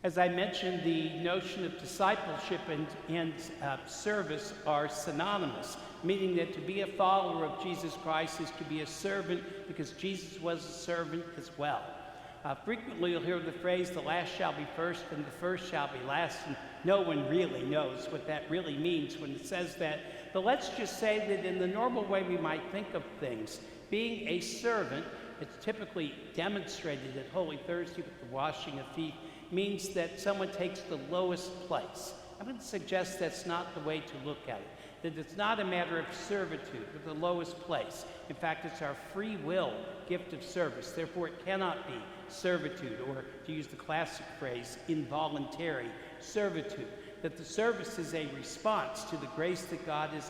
As I mentioned, the notion of discipleship and service are synonymous, meaning that to be a follower of Jesus Christ is to be a servant because Jesus was a servant as well. Frequently you'll hear the phrase, the last shall be first and the first shall be last, and no one really knows what that really means when it says that. But let's just say that in the normal way we might think of things, being a servant, it's typically demonstrated at Holy Thursday with the washing of feet, means that someone takes the lowest place. I'm going to suggest that's not the way to look at it, that it's not a matter of servitude, but the lowest place. In fact, it's our free will gift of service. Therefore, it cannot be servitude, or to use the classic phrase, involuntary servitude. That the service is a response to the grace that God has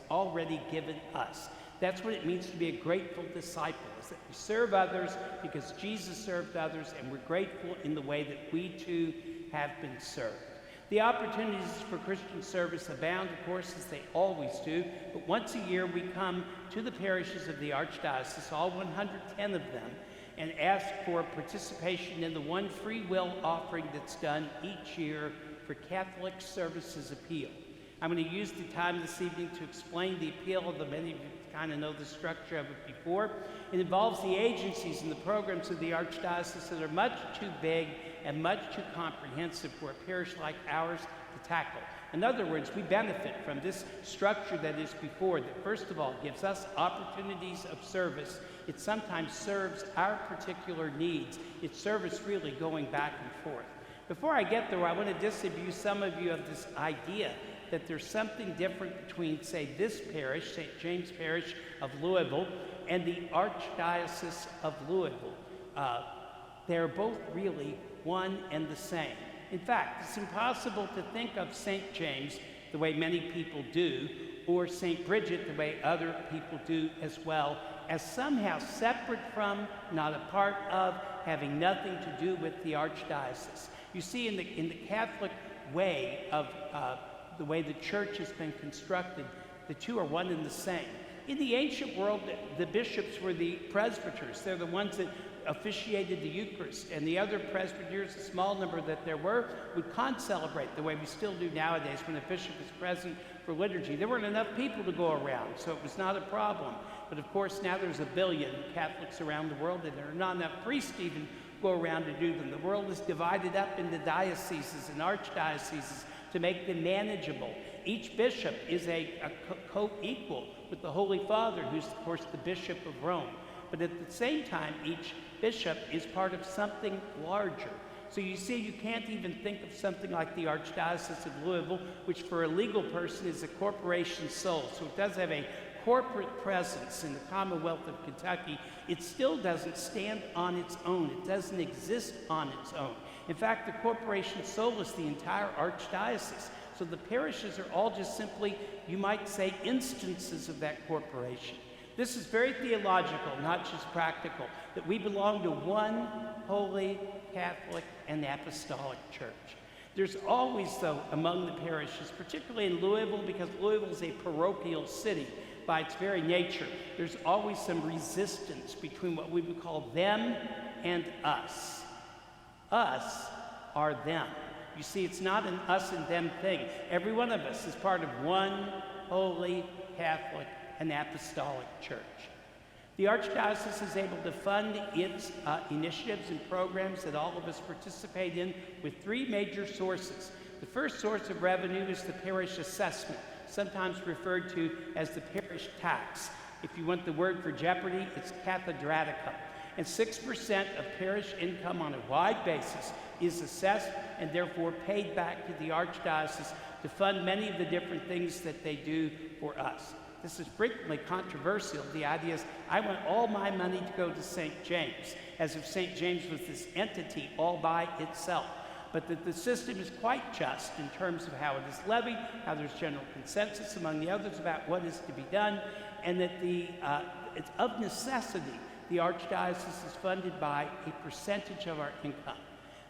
already given us. That's what it means to be a grateful disciple, is that we serve others because Jesus served others, and we're grateful in the way that we too have been served. The opportunities for Christian service abound, of course, as they always do, but once a year we come to the parishes of the Archdiocese, all 110 of them, and ask for participation in the one free will offering that's done each year for Catholic Services Appeal. I'm going to use the time this evening to explain the appeal, although many of you kind of know the structure of it before. It involves the agencies and the programs of the Archdiocese that are much too big and much too comprehensive for a parish like ours to tackle. In other words, we benefit from this structure that is before, that first of all gives us opportunities of service. It sometimes serves our particular needs. It's service really going back and forth. Before I get there, I want to disabuse some of you of this idea that there's something different between, say, this parish, St. James Parish of Louisville, and the Archdiocese of Louisville. They're both really one and the same. In fact, it's impossible to think of St. James the way many people do, or St. Bridget the way other people do as well, as somehow separate from, not a part of, having nothing to do with the Archdiocese. You see, in the Catholic way of the way the church has been constructed, the two are one and the same. In the ancient world, the bishops were the presbyters. They're the ones that officiated the Eucharist, and the other presbyters, a small number that there were, would concelebrate the way we still do nowadays when a bishop is present for liturgy. There weren't enough people to go around, so it was not a problem. But of course, now there's 1 billion Catholics around the world, and there are not enough priests to even go around to do them. The world is divided up into dioceses and archdioceses to make them manageable. Each bishop is a co-equal with the Holy Father, who's of course the Bishop of Rome. But at the same time, each bishop is part of something larger. So you see, you can't even think of something like the Archdiocese of Louisville, which for a legal person is a corporation sole. So it does have a corporate presence in the Commonwealth of Kentucky. It still doesn't stand on its own. It doesn't exist on its own. In fact, the corporation sole is the entire Archdiocese. So the parishes are all just simply, you might say, instances of that corporation. This is very theological, not just practical, that we belong to one holy, Catholic, and apostolic church. There's always, though, among the parishes, particularly in Louisville, because Louisville is a parochial city by its very nature, there's always some resistance between what we would call them and us. Us are them. You see, it's not an us and them thing. Every one of us is part of one holy, Catholic, and apostolic church. The Archdiocese is able to fund its initiatives and programs that all of us participate in with three major sources. The first source of revenue is the parish assessment, sometimes referred to as the parish tax. If you want the word for jeopardy, it's cathedraticum. And 6% of parish income on a wide basis is assessed and therefore paid back to the Archdiocese to fund many of the different things that they do for us. This is frequently controversial. The idea is, I want all my money to go to St. James, as if St. James was this entity all by itself. But that the system is quite just in terms of how it is levied, how there's general consensus among the others about what is to be done, and that it's of necessity, the Archdiocese is funded by a percentage of our income.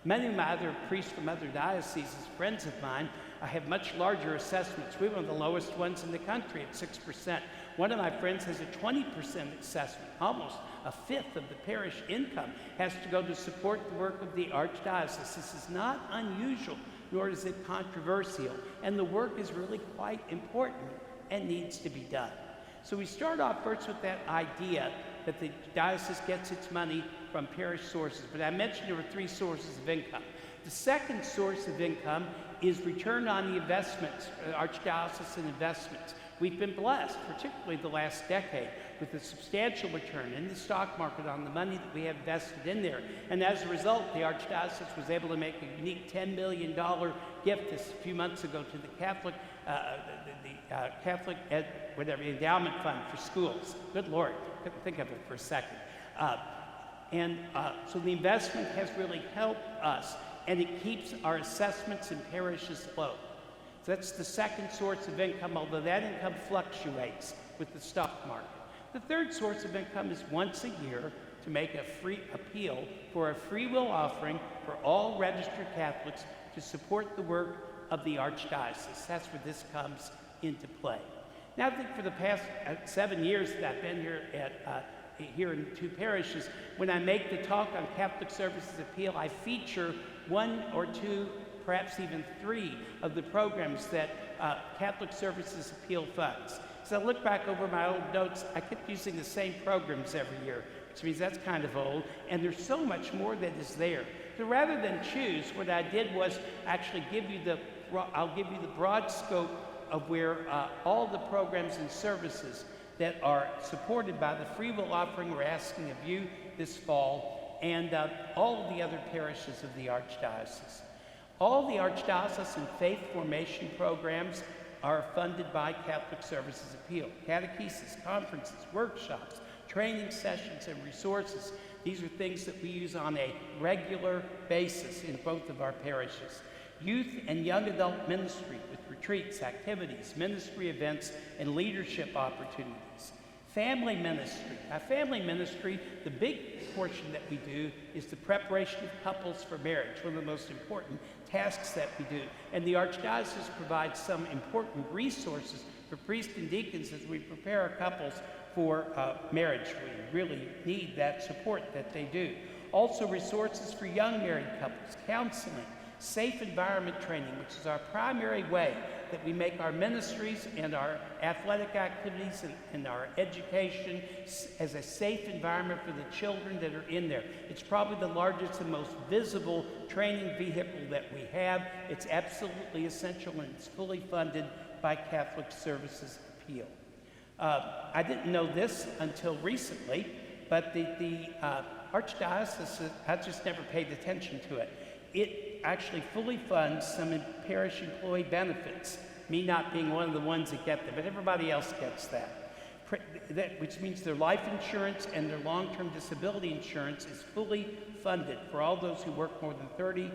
Many of my other priests from other dioceses, friends of mine, have much larger assessments. We're one of the lowest ones in the country at 6%. One of my friends has a 20% assessment, almost a fifth of the parish income has to go to support the work of the Archdiocese. This is not unusual, nor is it controversial, and the work is really quite important and needs to be done. So we start off first with that idea that the diocese gets its money from parish sources, but I mentioned there were three sources of income. The second source of income is return on the investments, archdiocesan investments. We've been blessed, particularly the last decade, with a substantial return in the stock market on the money that we have invested in there. And as a result, the Archdiocese was able to make a unique $10 million gift a few months ago to the Catholic Endowment Fund for schools. Good Lord, couldn't think of it for a second. So the investment has really helped us, and it keeps our assessments in parishes low. So that's the second source of income, although that income fluctuates with the stock market. The third source of income is once a year to make a free appeal for a free will offering for all registered Catholics to support the work of the Archdiocese. That's where this comes into play. Now, I think for the past 7 years that I've been here here in two parishes, when I make the talk on Catholic Services Appeal, I feature one or two, perhaps even three of the programs that Catholic Services Appeal funds. So I look back over my old notes, I kept using the same programs every year, which means that's kind of old, and there's so much more that is there. So rather than choose, what I did was actually I'll give you the broad scope of where all the programs and services that are supported by the free will offering we're asking of you this fall, and all of the other parishes of the Archdiocese. All the Archdiocesan faith formation programs are funded by Catholic Services Appeal. Catechesis, conferences, workshops, training sessions, and resources. These are things that we use on a regular basis in both of our parishes. Youth and young adult ministry with retreats, activities, ministry events, and leadership opportunities. Family ministry. Now, family ministry, the big portion that we do is the preparation of couples for marriage, one of the most important tasks that we do. And the Archdiocese provides some important resources for priests and deacons as we prepare our couples for marriage. We really need that support that they do. Also, resources for young married couples, counseling, safe environment training, which is our primary way that we make our ministries and our athletic activities and our education as a safe environment for the children that are in there. It's probably the largest and most visible training vehicle that we have. It's absolutely essential, and it's fully funded by Catholic Services Appeal. I didn't know this until recently, but the Archdiocese, I just never paid attention to it. It actually fully funds some parish employee benefits, me not being one of the ones that get them, but everybody else gets that. Which means their life insurance and their long-term disability insurance is fully funded for all those who work more than 30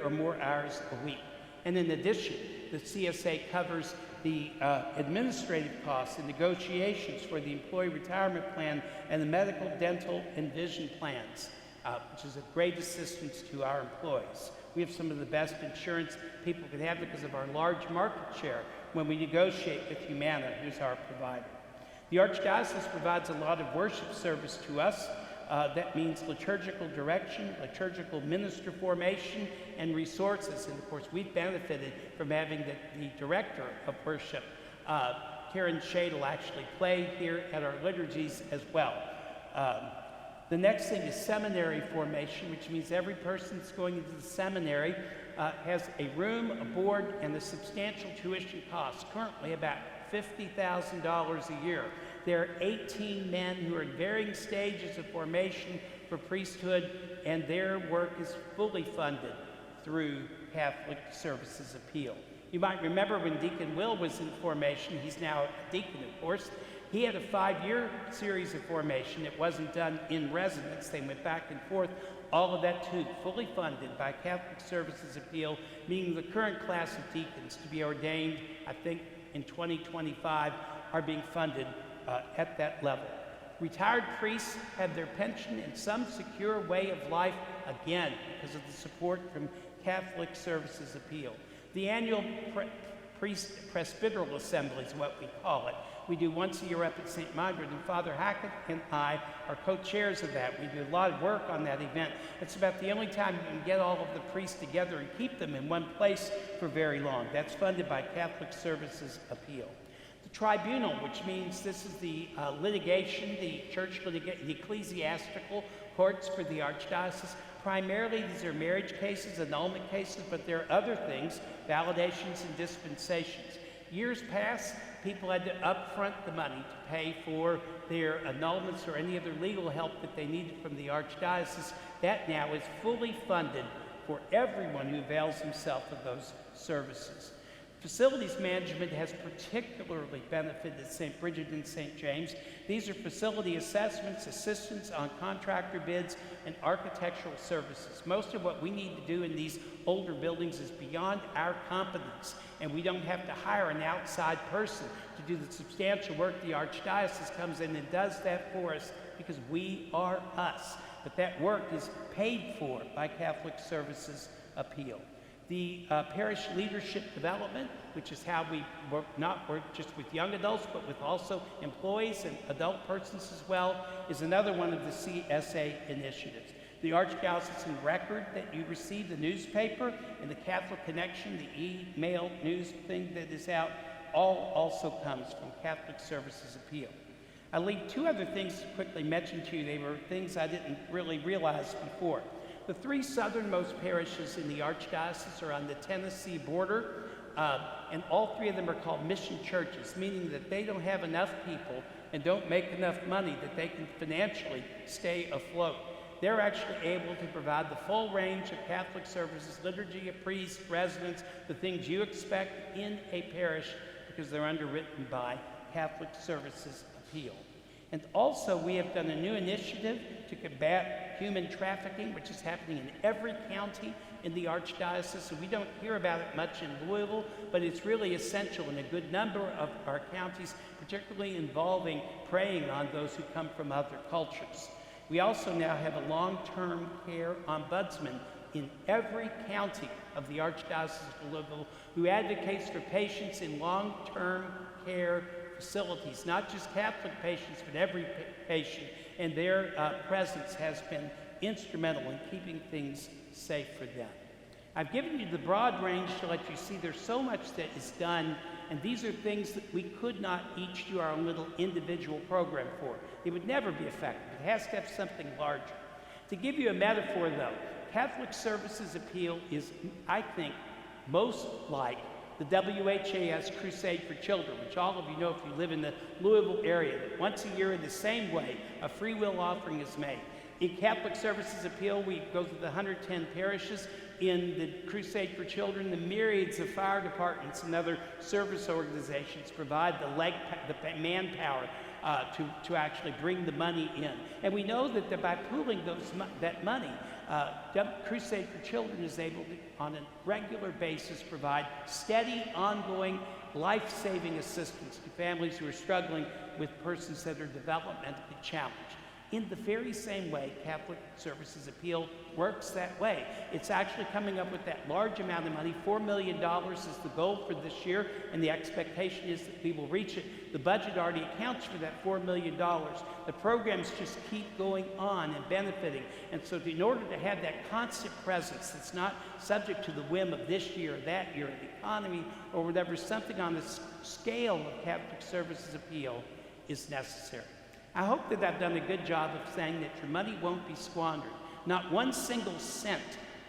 or more hours a week. And in addition, the CSA covers the administrative costs and negotiations for the employee retirement plan and the medical, dental, and vision plans, which is a great assistance to our employees. We have some of the best insurance people can have because of our large market share when we negotiate with Humana, who's our provider. The Archdiocese provides a lot of worship service to us. That means liturgical direction, liturgical minister formation, and resources. And of course, we've benefited from having the director of worship, Karen Shadle, actually play here at our liturgies as well. The next thing is seminary formation, which means every person that's going into the seminary has a room, a board, and a substantial tuition cost, currently about $50,000 a year. There are 18 men who are in varying stages of formation for priesthood, and their work is fully funded through Catholic Services Appeal. You might remember when Deacon Will was in formation, he's now a deacon, of course. He had a 5-year series of formation. It wasn't done in residence. They went back and forth. All of that, too, fully funded by Catholic Services Appeal, meaning the current class of deacons to be ordained, I think, in 2025, are being funded at that level. Retired priests have their pension in some secure way of life, again, because of the support from Catholic Services Appeal. The annual priest presbyteral assembly is what we call it. We do once a year up at St. Margaret, and Father Hackett and I are co-chairs of that. We do a lot of work on that event. It's about the only time you can get all of the priests together and keep them in one place for very long. That's funded by Catholic Services Appeal. The tribunal, which means this is the litigation, the the ecclesiastical courts for the Archdiocese. Primarily, these are marriage cases, annulment cases, but there are other things, validations and dispensations. Years past, people had to upfront the money to pay for their annulments or any other legal help that they needed from the Archdiocese. That now is fully funded for everyone who avails himself of those services. Facilities management has particularly benefited St. Bridget and St. James. These are facility assessments, assistance on contractor bids, and architectural services. Most of what we need to do in these older buildings is beyond our competence, and we don't have to hire an outside person to do the substantial work. The Archdiocese comes in and does that for us because we are us. But that work is paid for by Catholic Services Appeal. The parish leadership development, which is how we work, not work just with young adults, but with also employees and adult persons as well, is another one of the CSA initiatives. The Archdiocesan Record that you receive, the newspaper, and the Catholic Connection, the email news thing that is out, all also comes from Catholic Services Appeal. I'll leave two other things to quickly mention to you. They were things I didn't really realize before. The three southernmost parishes in the Archdiocese are on the Tennessee border, and all three of them are called mission churches, meaning that they don't have enough people and don't make enough money that they can financially stay afloat. They're actually able to provide the full range of Catholic services, liturgy, a priest, residence, the things you expect in a parish because they're underwritten by Catholic Services Appeal. And also, we have done a new initiative to combat human trafficking, which is happening in every county in the Archdiocese. And we don't hear about it much in Louisville, but it's really essential in a good number of our counties, particularly involving preying on those who come from other cultures. We also now have a long-term care ombudsman in every county of the Archdiocese of Louisville who advocates for patients in long-term care facilities, not just Catholic patients, but every patient, and their presence has been instrumental in keeping things safe for them. I've given you the broad range to let you see there's so much that is done, and these are things that we could not each do our own little individual program for. It would never be effective. It has to have something larger. To give you a metaphor, though, Catholic Services Appeal is, I think, most like the WHAS Crusade for Children, which all of you know if you live in the Louisville area, that once a year in the same way, a free will offering is made. In Catholic Services Appeal, we go to the 110 parishes. In the Crusade for Children, the myriads of fire departments and other service organizations provide the manpower to actually bring the money in. And we know that by pooling that money, Crusade for Children is able to, on a regular basis, provide steady, ongoing, life-saving assistance to families who are struggling with persons that are developmentally challenged. In the very same way, Catholic Services Appeal works that way. It's actually coming up with that large amount of money. $4 million is the goal for this year, and the expectation is that we will reach it. The budget already accounts for that $4 million. The programs just keep going on and benefiting. And so in order to have that constant presence that's not subject to the whim of this year or that year, the economy or whatever, something on the scale of Catholic Services Appeal is necessary. I hope that I've done a good job of saying that your money won't be squandered. Not one single cent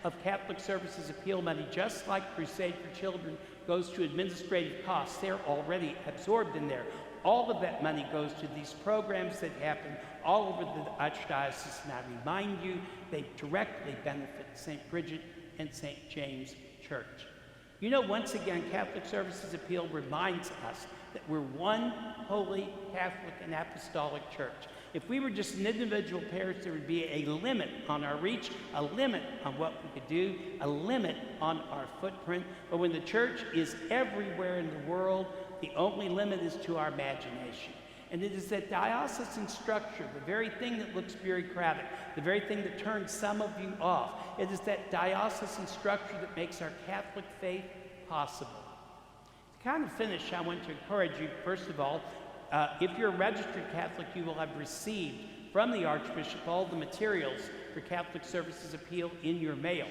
of Catholic Services Appeal money, just like Crusade for Children, goes to administrative costs. They're already absorbed in there. All of that money goes to these programs that happen all over the Archdiocese, and I remind you, they directly benefit St. Bridget and St. James Church. You know, once again, Catholic Services Appeal reminds us that we're one holy Catholic and Apostolic Church. If we were just an individual parish, there would be a limit on our reach, a limit on what we could do, a limit on our footprint. But when the church is everywhere in the world, the only limit is to our imagination. And it is that diocesan structure, the very thing that looks bureaucratic, the very thing that turns some of you off, it is that diocesan structure that makes our Catholic faith possible. To kind of finish, I want to encourage you, first of all, If you're a registered Catholic, you will have received from the Archbishop all the materials for Catholic Services Appeal in your mail.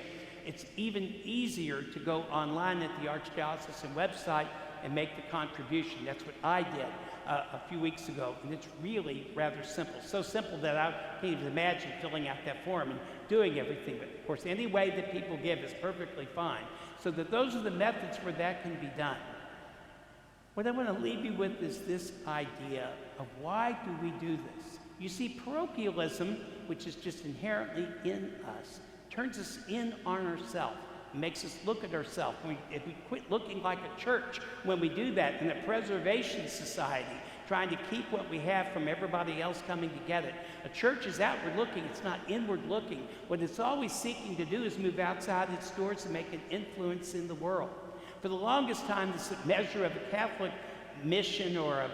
It's even easier to go online at the Archdiocesan website and make the contribution. That's what I did a few weeks ago, and it's really rather simple. So simple that I can't even imagine filling out that form and doing everything. But of course, any way that people give is perfectly fine. So that those are the methods where that can be done. What I want to leave you with is this idea of why do we do this? You see, parochialism, which is just inherently in us, turns us in on ourselves, makes us look at ourselves. If we quit looking like a church when we do that, in a preservation society, trying to keep what we have from everybody else coming to get it. A church is outward looking, it's not inward looking. What it's always seeking to do is move outside its doors and make an influence in the world. For the longest time, this measure of a Catholic mission or a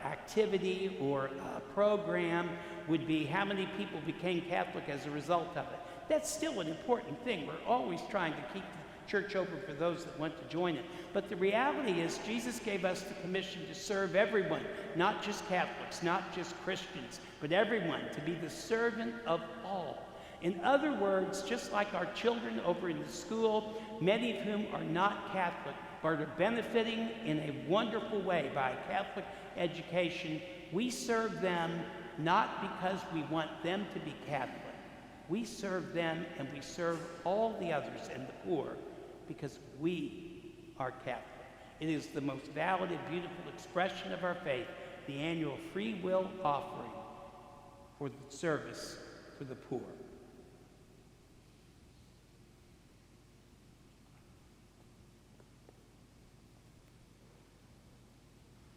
activity or a program would be how many people became Catholic as a result of it. That's still an important thing. We're always trying to keep the church open for those that want to join it. But the reality is Jesus gave us the commission to serve everyone, not just Catholics, not just Christians, but everyone, to be the servant of all. In other words, just like our children over in the school, many of whom are not Catholic, but are benefiting in a wonderful way by a Catholic education, we serve them not because we want them to be Catholic. We serve them and we serve all the others and the poor because we are Catholic. It is the most valid and beautiful expression of our faith, the annual free will offering for the service for the poor.